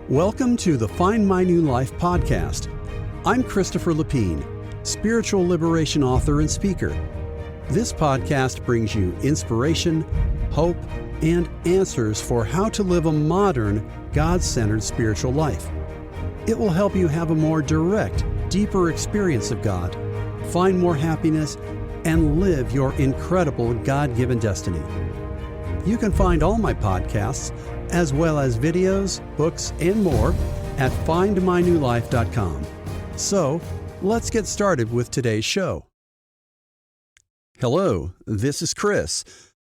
Welcome to the Find My New Life podcast. I'm Christopher Lapine, spiritual liberation author and speaker. This podcast brings you inspiration, hope, and answers for how to live a modern, God-centered spiritual life. It will help you have a more direct, deeper experience of God, find more happiness, and live your incredible God-given destiny. You can find all my podcasts, as well as videos, books, and more at findmynewlife.com. So, let's get started with today's show. Hello, this is Chris.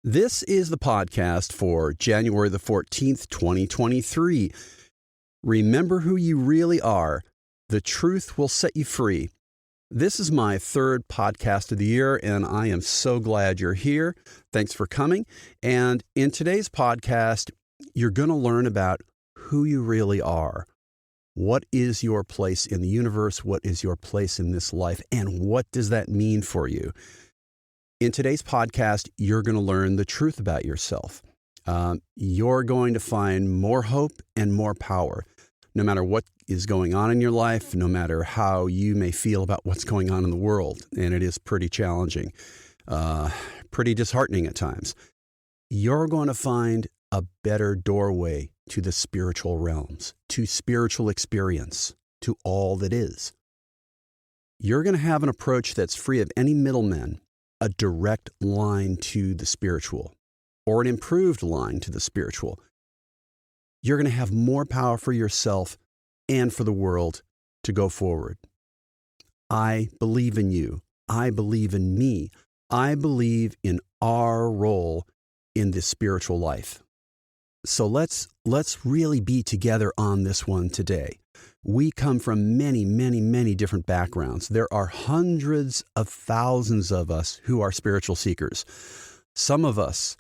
This is the podcast for January the 14th, 2023. Remember who you really are. The truth will set you free. This is my third podcast of the year, and I am so glad you're here. Thanks for coming. And in today's podcast, you're going to learn about who you really are. What is your place in the universe? What is your place in this life? And what does that mean for you? In today's podcast, you're going to learn the truth about yourself. You're going to find more hope and more power. No matter what is going on in your life, no matter how you may feel about what's going on in the world, and it is pretty challenging, pretty disheartening at times, you're going to find a better doorway to the spiritual realms, to spiritual experience, to all that is. You're going to have an approach that's free of any middlemen, a direct line to the spiritual, or an improved line to the spiritual. You're going to have more power for yourself and for the world to go forward. I believe in you. I believe in me. I believe in our role in this spiritual life. So let's really be together on this one today. We come from many different backgrounds. There are hundreds of thousands of us who are spiritual seekers. Some of us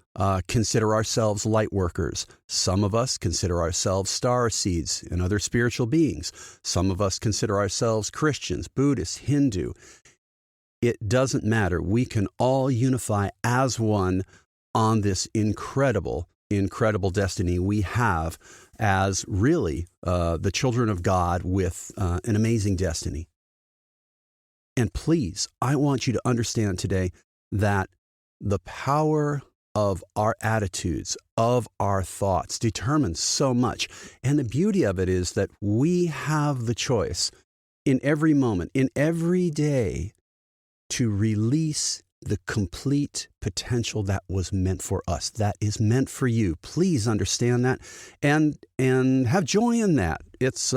consider ourselves light workers. Some of us consider ourselves star seeds and other spiritual beings. Some of us consider ourselves Christians, Buddhists, Hindu. It doesn't matter. We can all unify as one on this incredible destiny we have as really the children of God with an amazing destiny. And please, I want you to understand today that the power of our attitudes, of our thoughts, determines so much. And the beauty of it is that we have the choice in every moment, in every day, to release the complete potential that was meant for us, that is meant for you. Please understand that and have joy in that. It's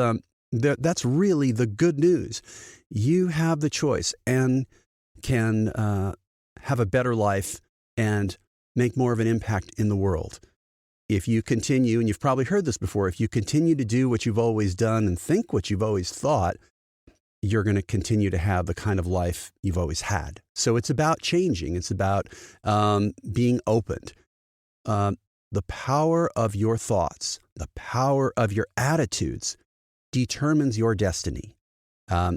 that's really the good news. You have the choice and can have a better life and make more of an impact in the world. If you continue, and you've probably heard this before, if you continue to do what you've always done and think what you've always thought, you're going to continue to have the kind of life you've always had. So it's about changing. It's about being opened. The power of your thoughts, the power of your attitudes determines your destiny.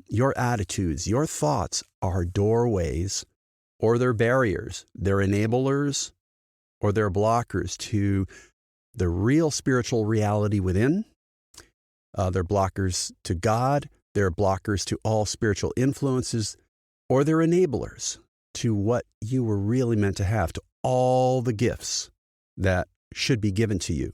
Your attitudes, your thoughts are doorways or they're barriers. They're enablers or they're blockers to the real spiritual reality within. They're blockers to God. They're blockers to all spiritual influences, or they're enablers to what you were really meant to have, to all the gifts that should be given to you.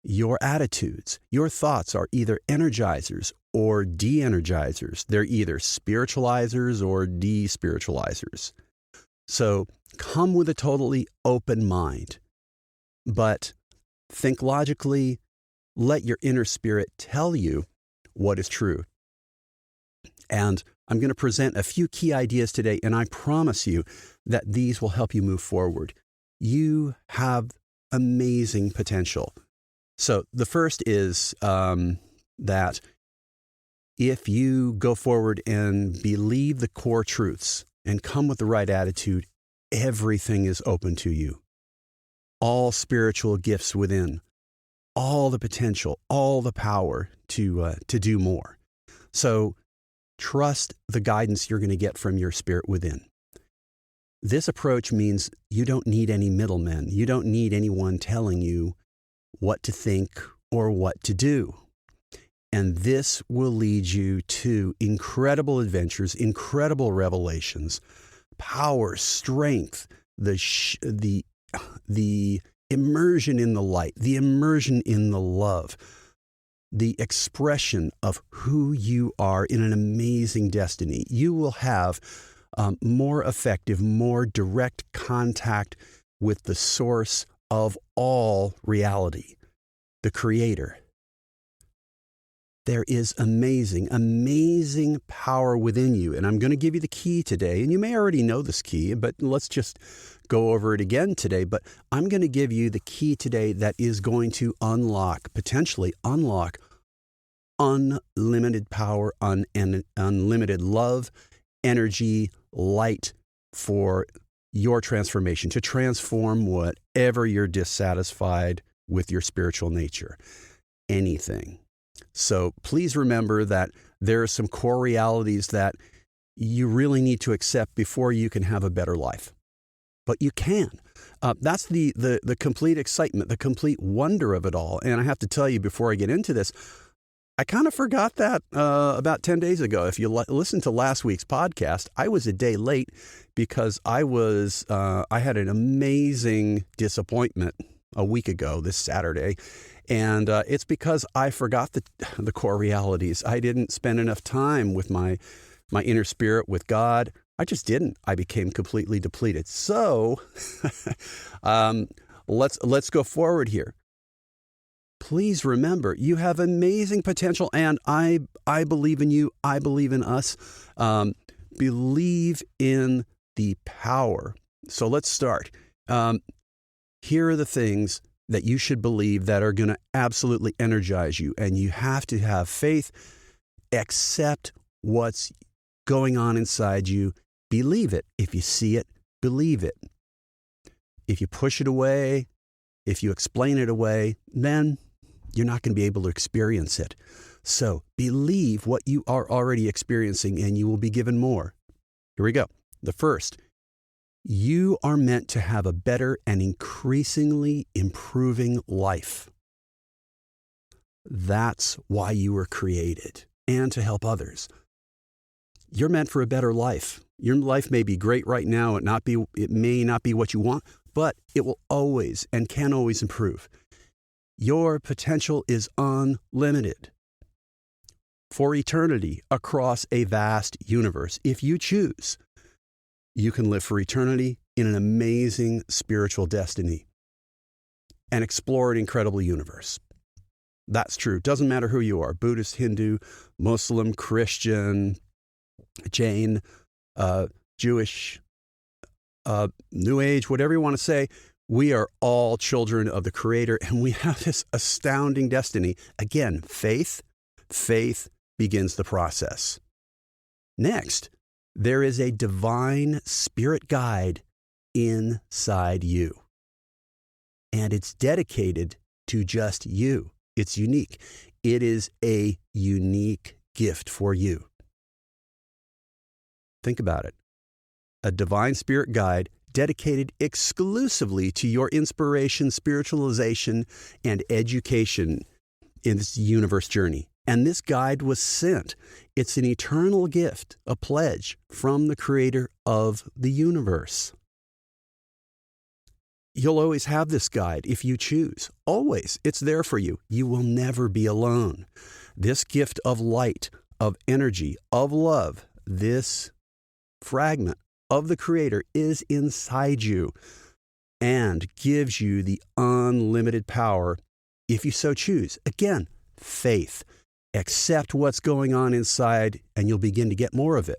Your attitudes, your thoughts are either energizers or de-energizers. They're either spiritualizers or de-spiritualizers. So come with a totally open mind, but think logically, let your inner spirit tell you what is true. And I'm going to present a few key ideas today, and I promise you that these will help you move forward. You have amazing potential. So the first is that if you go forward and believe the core truths and come with the right attitude, everything is open to you. All spiritual gifts within, all the potential, all the power to do more. So trust the guidance you're going to get from your spirit within. This approach means you don't need any middlemen. You don't need anyone telling you what to think or what to do. And this will lead you to incredible adventures, incredible revelations, power, strength, the immersion in the light, the immersion in the love, the expression of who you are in an amazing destiny. You will have more effective, more direct contact with the source of all reality, the Creator. There is amazing, amazing power within you. And I'm going to give you the key today. And you may already know this key, but let's just go over it again today. But I'm going to give you the key today that is going to potentially unlock unlimited power, unlimited love, energy, light for your transformation, to transform whatever you're dissatisfied with your spiritual nature. Anything. So please remember that there are some core realities that you really need to accept before you can have a better life. But you can. That's the complete excitement, the complete wonder of it all. And I have to tell you, before I get into this, I kind of forgot that about 10 days ago. If you listen to last week's podcast, I was a day late because I had an amazing disappointment a week ago this Saturday. And it's because I forgot the core realities. I didn't spend enough time with my inner spirit, with God. I just didn't. I became completely depleted. So let's go forward here. Please remember, you have amazing potential, and I believe in you. I believe in us. Believe in the power. So let's start. Here are the things that you should believe that are going to absolutely energize you. And you have to have faith, accept what's going on inside you, believe it. If you see it, believe it. If you push it away, if you explain it away, then you're not going to be able to experience it. So believe what you are already experiencing and you will be given more. Here we go. The first. You are meant to have a better and increasingly improving life. That's why you were created, and to help others. You're meant for a better life. Your life may be great right now. It may not be what you want, but it will always and can always improve. Your potential is unlimited for eternity across a vast universe. If you choose, you can live for eternity in an amazing spiritual destiny and explore an incredible universe. That's true. Doesn't matter who you are, Buddhist, Hindu, Muslim, Christian, Jain, Jewish, New Age, whatever you want to say. We are all children of the Creator, and we have this astounding destiny. Again, faith begins the process. Next, there is a divine spirit guide inside you. And it's dedicated to just you. It's unique. It is a unique gift for you. Think about it. A divine spirit guide dedicated exclusively to your inspiration, spiritualization, and education in this universe journey. And this guide was sent. It's an eternal gift, a pledge from the Creator of the universe. You'll always have this guide if you choose. Always. It's there for you. You will never be alone. This gift of light, of energy, of love, this fragment of the Creator is inside you and gives you the unlimited power if you so choose. Again, faith. Accept what's going on inside and you'll begin to get more of it.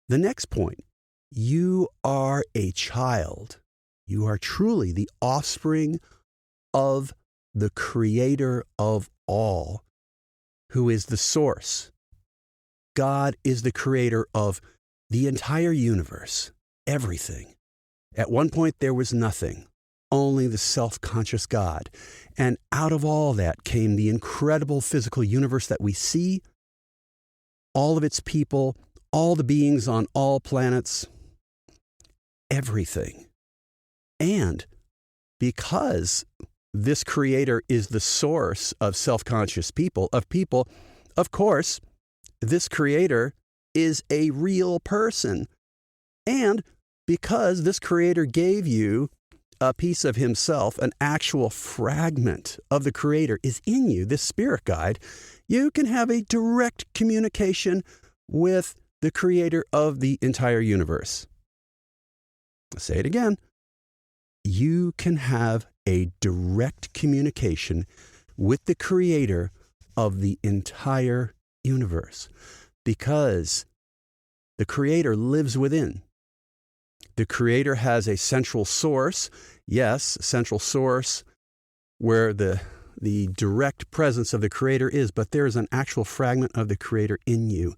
The next point, you are a child. You are truly the offspring of the Creator of all, who is the source. God is the Creator of the entire universe, everything. At one point, there was nothing, only the self-conscious God. And out of all that came the incredible physical universe that we see, all of its people, all the beings on all planets, everything. And because this creator is the source of self-conscious people. Of course, this creator is a real person. And because this creator gave you a piece of himself, an actual fragment of the creator is in you, this spirit guide, you can have a direct communication with the creator of the entire universe. I'll say it again. You can have a direct communication with the creator of the entire universe because the creator lives within. The creator has a central source, yes, central source where the direct presence of the creator is, but there is an actual fragment of the creator in you.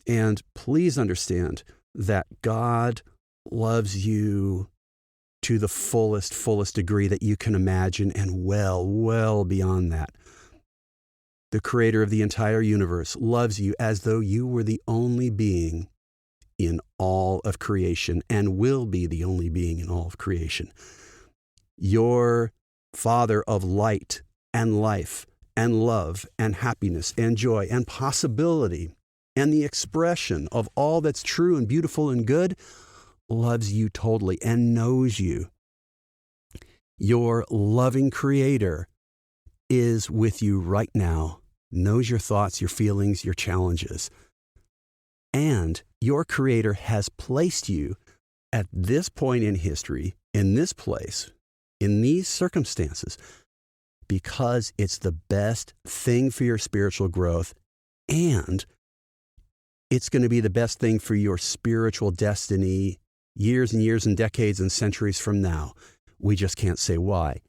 And please understand that God loves you to the fullest degree that you can imagine and well beyond that. The creator of the entire universe loves you as though you were the only being in all of creation and will be the only being in all of creation. Your Father of light and life and love and happiness and joy and possibility and the expression of all that's true and beautiful and good loves you totally and knows you. Your loving creator is with you right now, knows your thoughts, your feelings, your challenges. And your creator has placed you at this point in history, in this place, in these circumstances, because it's the best thing for your spiritual growth, and it's going to be the best thing for your spiritual destiny years and years and decades and centuries from now. We just can't say why.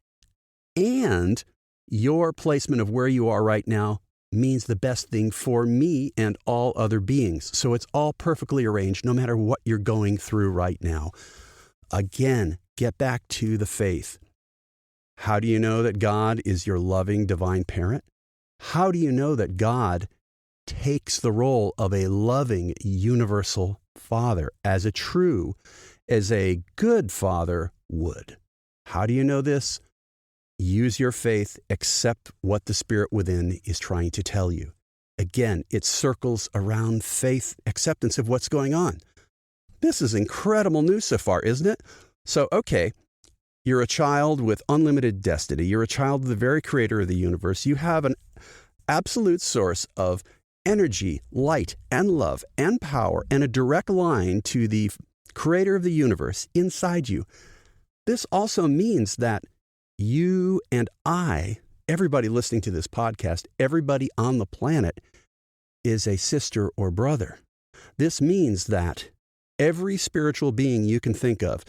And your placement of where you are right now means the best thing for me and all other beings. So it's all perfectly arranged no matter what you're going through right now. Again, get back to the faith. How do you know that God is your loving divine parent? How do you know that God takes the role of a loving universal father as a good father would? How do you know this? Use your faith, accept what the spirit within is trying to tell you. Again, it circles around faith, acceptance of what's going on. This is incredible news so far, isn't it? So, okay, you're a child with unlimited destiny. You're a child of the very creator of the universe. You have an absolute source of energy, light, and love, and power, and a direct line to the creator of the universe inside you. This also means that you and I, everybody listening to this podcast, everybody on the planet is a sister or brother. This means that every spiritual being you can think of,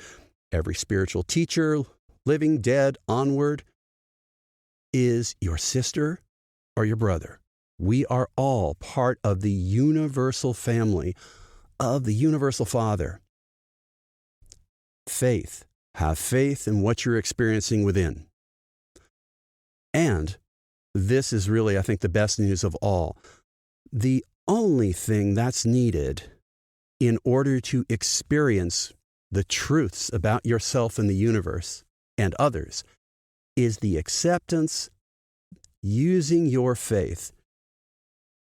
every spiritual teacher, living, dead, onward, is your sister or your brother. We are all part of the universal family of the universal Father. Faith. Have faith in what you're experiencing within. And this is really, I think, the best news of all. The only thing that's needed in order to experience the truths about yourself and the universe and others is the acceptance, using your faith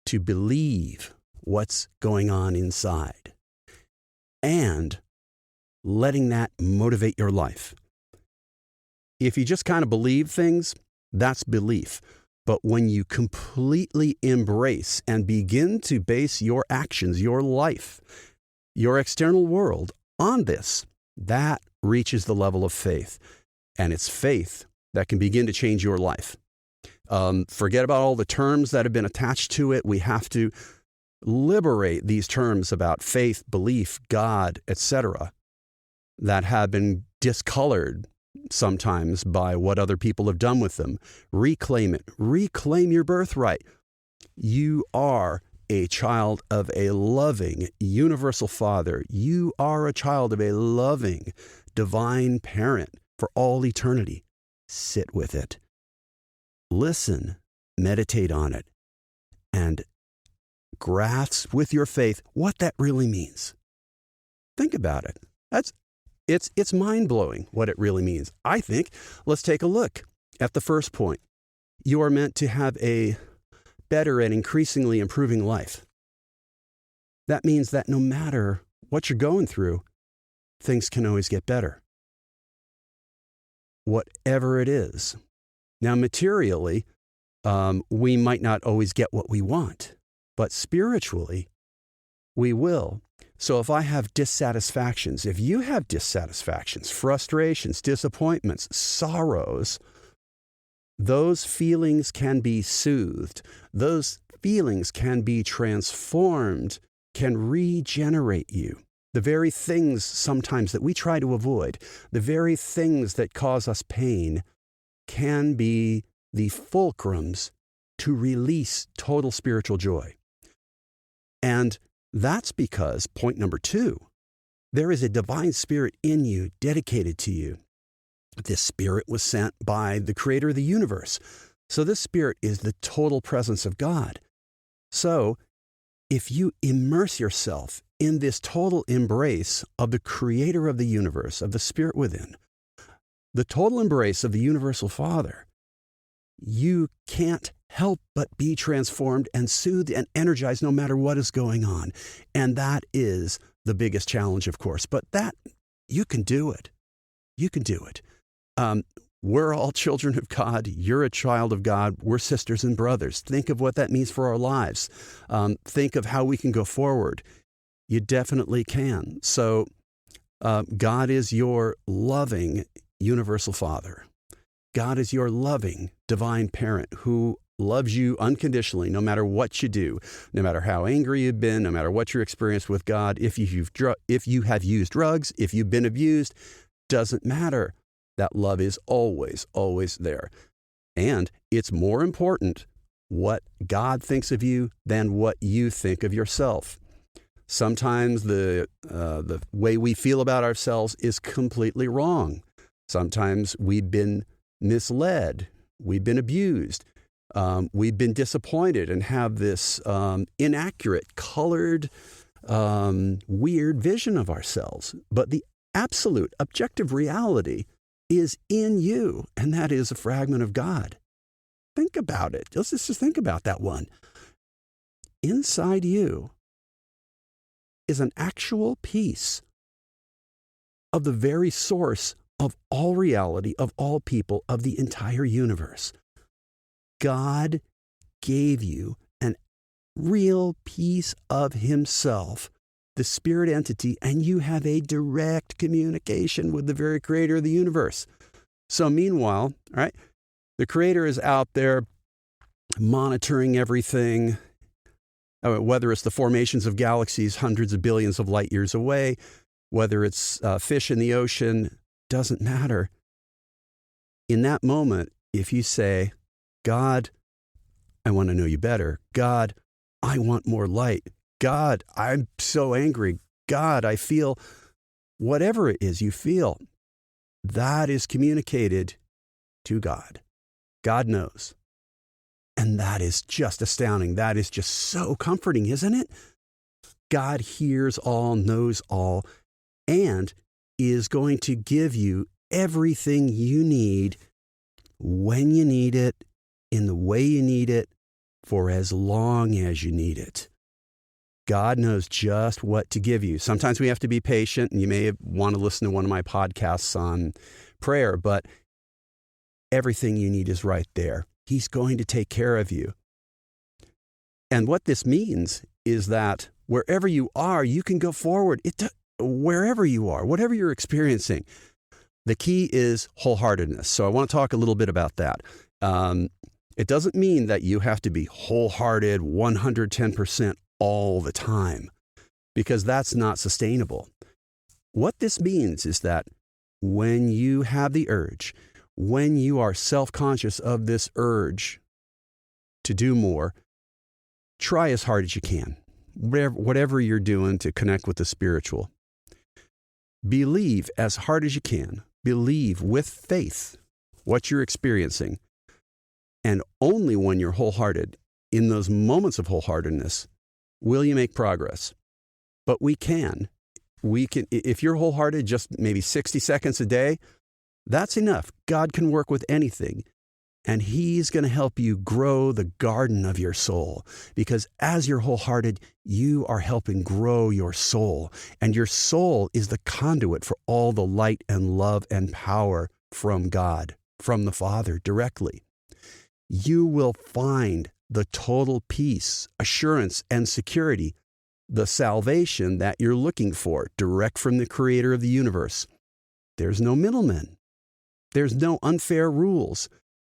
to believe what's going on inside and letting that motivate your life. If you just kind of believe things, that's belief. But when you completely embrace and begin to base your actions, your life, your external world on this, that reaches the level of faith. And it's faith that can begin to change your life. Forget about all the terms that have been attached to it. We have to liberate these terms about faith, belief, God, etc., that have been discolored sometimes by what other people have done with them. Reclaim it. Reclaim your birthright. You are a child of a loving, universal Father. You are a child of a loving, divine parent for all eternity. Sit with it. Listen, meditate on it, and grasp with your faith what that really means. Think about it. It's mind-blowing what it really means. I think. Let's take a look. at the first point. You are meant to have a better and increasingly improving life. That means that no matter what you're going through, things can always get better. Whatever it is. Now, materially, we might not always get what we want, but spiritually, we will. So if I have dissatisfactions, if you have dissatisfactions, frustrations, disappointments, sorrows, those feelings can be soothed. Those feelings can be transformed, can regenerate you. The very things sometimes that we try to avoid, the very things that cause us pain, can be the fulcrums to release total spiritual joy. And that's because, point number 2, there is a divine spirit in you, dedicated to you. This spirit was sent by the creator of the universe. So this spirit is the total presence of God. So if you immerse yourself in this total embrace of the creator of the universe, of the spirit within, the total embrace of the universal Father, you can't help but be transformed and soothed and energized no matter what is going on. And that is the biggest challenge, of course. But that, you can do it. You can do it. We're all children of God. You're a child of God. We're sisters and brothers. Think of what that means for our lives. Think of how we can go forward. You definitely can. So God is your loving universal Father. God is your loving divine parent who loves you unconditionally, no matter what you do, no matter how angry you've been, no matter what your experience with God. If you have used drugs, if you've been abused, doesn't matter. That love is always, always there. And it's more important what God thinks of you than what you think of yourself. Sometimes the way we feel about ourselves is completely wrong. Sometimes we've been misled. We've been abused. We've been disappointed and have this inaccurate, colored, weird vision of ourselves. But the absolute, objective reality is in you, and that is a fragment of God. Think about it. Let's just think about that one. Inside you is an actual piece of the very source of all reality, of all people, of the entire universe. God gave you an real piece of himself, the spirit entity, and you have a direct communication with the very creator of the universe. So meanwhile, all right, the creator is out there monitoring everything, whether it's the formations of galaxies hundreds of billions of light years away, whether it's fish in the ocean, doesn't matter. In that moment, if you say, God, I want to know you better. God, I want more light. God, I'm so angry. God, I feel whatever it is you feel. That is communicated to God. God knows. And that is just astounding. That is just so comforting, isn't it? God hears all, knows all, and is going to give you everything you need when you need it, in the way you need it, for as long as you need it. God knows just what to give you. Sometimes we have to be patient, and you may want to listen to one of my podcasts on prayer, but everything you need is right there. He's going to take care of you. And what this means is that wherever you are, you can go forward. Wherever you are, whatever you're experiencing, the key is wholeheartedness. So I want to talk a little bit about that. It doesn't mean that you have to be wholehearted, 110% all the time, because that's not sustainable. What this means is that when you have the urge, when you are self-conscious of this urge to do more, try as hard as you can, whatever you're doing to connect with the spiritual. Believe as hard as you can. Believe with faith what you're experiencing. And only when you're wholehearted, in those moments of wholeheartedness, will you make progress. But we can, if you're wholehearted, just maybe 60 seconds a day, that's enough. God can work with anything. And He's going to help you grow the garden of your soul, because as you're wholehearted, you are helping grow your soul. And your soul is the conduit for all the light and love and power from God, from the Father directly. You will find the total peace, assurance, and security, the salvation that you're looking for, direct from the Creator of the universe. There's no middlemen. There's no unfair rules.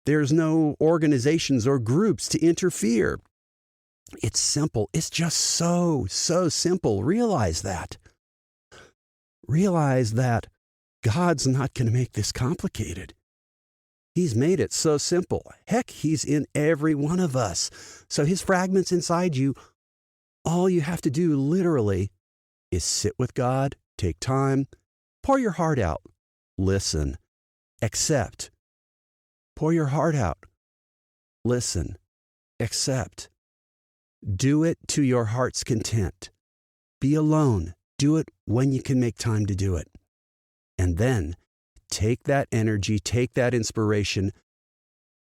There's no organizations or groups to interfere. It's simple. It's just so simple. Realize that. Realize that God's not going to make this complicated. He's made it so simple. Heck, He's in every one of us. So His fragments inside you, all you have to do literally is sit with God, take time, pour your heart out, listen, accept. Pour your heart out. Listen. Accept. Do it to your heart's content. Be alone. Do it when you can make time to do it. And then take that energy, take that inspiration,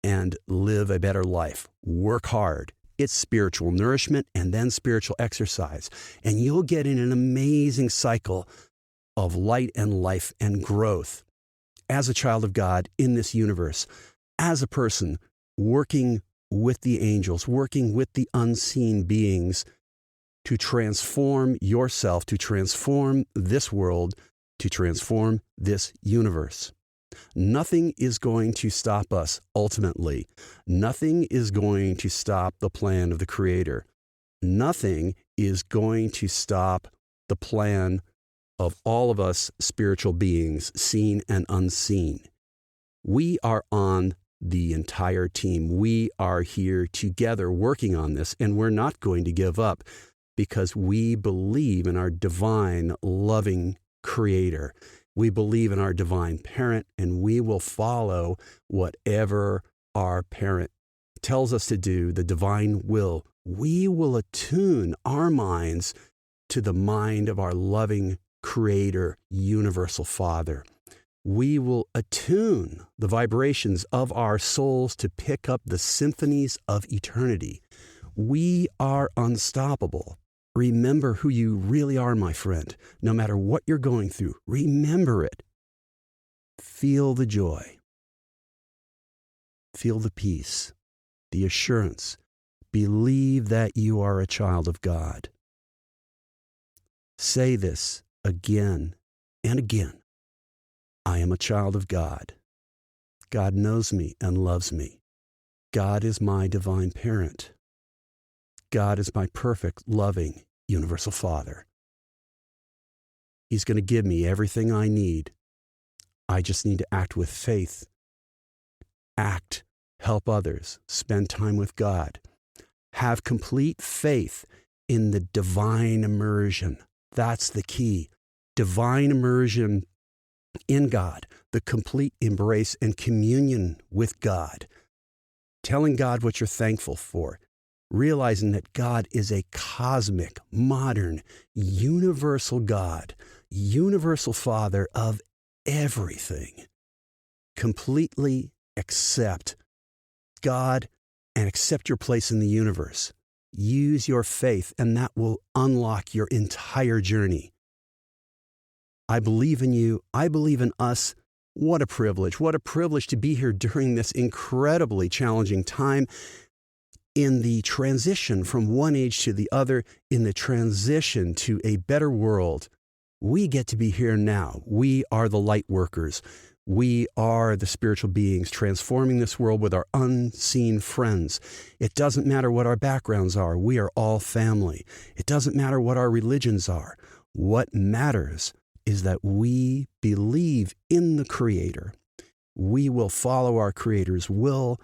and live a better life. Work hard. It's spiritual nourishment and then spiritual exercise. And you'll get in an amazing cycle of light and life and growth as a child of God in this universe. As a person working with the angels, working with the unseen beings to transform yourself, to transform this world, to transform this universe. Nothing is going to stop us ultimately. Nothing is going to stop the plan of the Creator. Nothing is going to stop the plan of all of us spiritual beings, seen and unseen. We are on the entire team. We are here together working on this, and we're not going to give up because we believe in our divine, loving Creator. We believe in our divine parent, and we will follow whatever our parent tells us to do, the divine will. We will attune our minds to the mind of our loving Creator, universal Father. We will attune the vibrations of our souls to pick up the symphonies of eternity. We are unstoppable. Remember who you really are, my friend. No matter what you're going through, remember it. Feel the joy. Feel the peace, the assurance. Believe that you are a child of God. Say this again and again. I am a child of God. God knows me and loves me. God is my divine parent. God is my perfect, loving, universal Father. He's going to give me everything I need. I just need to act with faith. Act, help others, spend time with God. Have complete faith in the divine immersion. That's the key. Divine immersion in God, the complete embrace and communion with God. Telling God what you're thankful for. Realizing that God is a cosmic, modern, universal God, universal Father of everything. Completely accept God and accept your place in the universe. Use your faith, and that will unlock your entire journey. I believe in you. I believe in us. What a privilege. What a privilege to be here during this incredibly challenging time in the transition from one age to the other, in the transition to a better world. We get to be here now. We are the light workers. We are the spiritual beings transforming this world with our unseen friends. It doesn't matter what our backgrounds are. We are all family. It doesn't matter what our religions are. What matters is that we believe in the Creator. We will follow our Creator's will.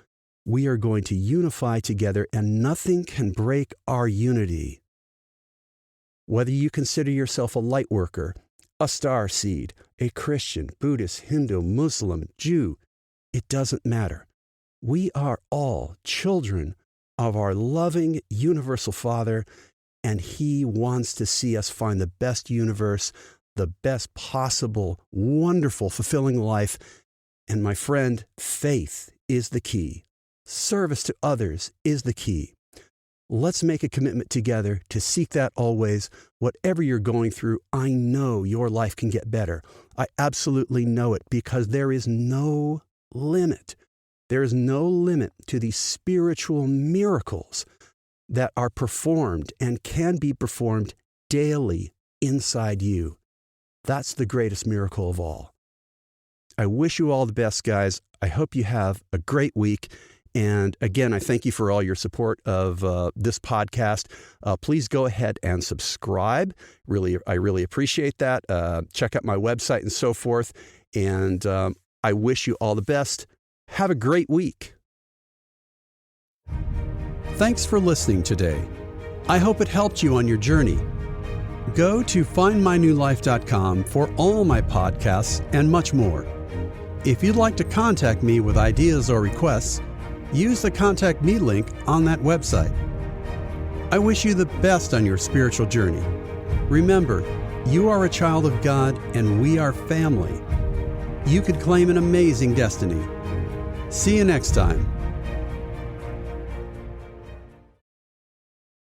We are going to unify together, and nothing can break our unity. Whether you consider yourself a light worker, a star seed, a Christian, Buddhist, Hindu, Muslim, Jew, it doesn't matter. We are all children of our loving universal Father, and He wants to see us find the best universe, the best possible, wonderful, fulfilling life. And my friend, faith is the key. Service to others is the key. Let's make a commitment together to seek that always. Whatever you're going through, I know your life can get better. I absolutely know it because there is no limit. There is no limit to the spiritual miracles that are performed and can be performed daily inside you. That's the greatest miracle of all. I wish you all the best, guys. I hope you have a great week. And again, I thank you for all your support of this podcast. Please go ahead and subscribe. I really appreciate that. Check out my website and so forth. And I wish you all the best. Have a great week. Thanks for listening today. I hope it helped you on your journey. Go to findmynewlife.com for all my podcasts and much more. If you'd like to contact me with ideas or requests, use the Contact Me link on that website. I wish you the best on your spiritual journey. Remember, you are a child of God and we are family. You could claim an amazing destiny. See you next time.